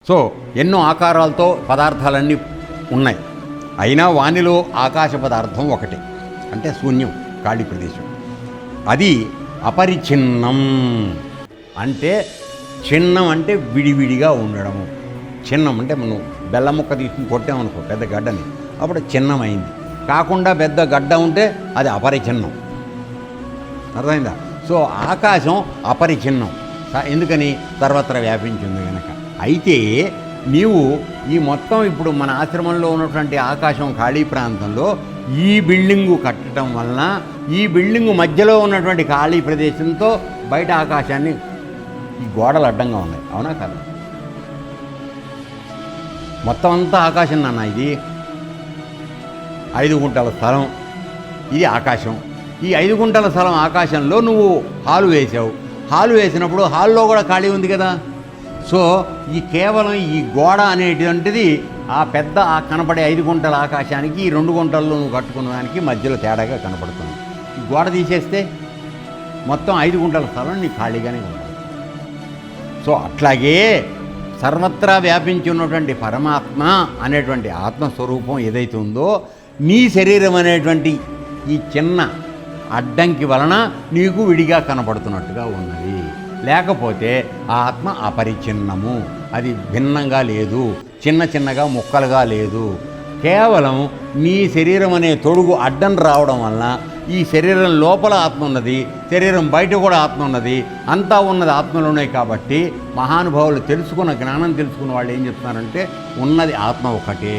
So ఎన్నో ఆకారాలతో పదార్థాలన్నీ ఉన్నాయి. అయినా వానిలో ఆకాశ పదార్థం ఒకటే, అంటే శూన్యం, ఖాళీ ప్రదేశం. అది అపరిచ్ఛిన్నం. అంటే చిన్నం అంటే విడివిడిగా ఉండడము. చిన్నం అంటే మనం బెల్లం ముక్క తీసుకుని కొట్టామనుకో పెద్ద గడ్డని, అప్పుడు చిన్నమైంది. కాకుండా పెద్ద గడ్డ ఉంటే అది అపరిచ్ఛిన్నం. అర్థమైందా? సో ఆకాశం అపరిచ్ఛిన్నం. ఎందుకని? సర్వత్ర వ్యాపించింది కనుక. అయితే నీవు ఈ మొత్తం ఇప్పుడు మన ఆశ్రమంలో ఉన్నటువంటి ఆకాశం ఖాళీ ప్రాంతంలో ఈ బిల్డింగు కట్టడం వలన ఈ బిల్డింగు మధ్యలో ఉన్నటువంటి ఖాళీ ప్రదేశంతో బయట ఆకాశాన్ని ఈ గోడలు అడ్డంగా ఉన్నాయి. అవునా కాదు? మొత్తం అంతా ఆకాశం నాన్న. ఇది 5 గుంటల స్థలం, ఇది ఆకాశం. ఈ 5 గుంటల స్థలం ఆకాశంలో నువ్వు హాలు వేసావు. హాలు వేసినప్పుడు హాల్లో కూడా ఖాళీ ఉంది కదా. సో ఈ కేవలం ఈ గోడ అనేటువంటిది ఆ పెద్ద కనపడే 5 గుంటల ఆకాశానికి ఈ 2 గుంటల్లో నువ్వు కట్టుకున్న దానికి మధ్యలో తేడాగా కనపడుతుంది. ఈ గోడ తీసేస్తే మొత్తం 5 గుంటల స్థలం నీకు ఖాళీగానే ఉంటుంది. సో అట్లాగే సర్వత్రా వ్యాపించి ఉన్నటువంటి పరమాత్మ అనేటువంటి ఆత్మస్వరూపం ఏదైతే ఉందో, నీ శరీరం అనేటువంటి ఈ చిన్న అడ్డంకి వలన నీకు విడిగా కనపడుతున్నట్టుగా ఉన్నది. లేకపోతే ఆ ఆత్మ అపరిచ్ఛిన్నము, అది భిన్నంగా లేదు, చిన్న చిన్నగా ముక్కలుగా లేదు. కేవలం నీ శరీరం అనే తొడుగు అడ్డం రావడం వలన ఈ శరీరం లోపల ఆత్మ ఉన్నది, శరీరం బయట కూడా ఆత్మ ఉన్నది, అంతా ఉన్నది ఆత్మలోనే. కాబట్టి మహానుభావులు తెలుసుకున్న జ్ఞానం తెలుసుకున్న వాళ్ళు ఏం చెప్తున్నారంటే ఉన్నది ఆత్మ ఒకటే.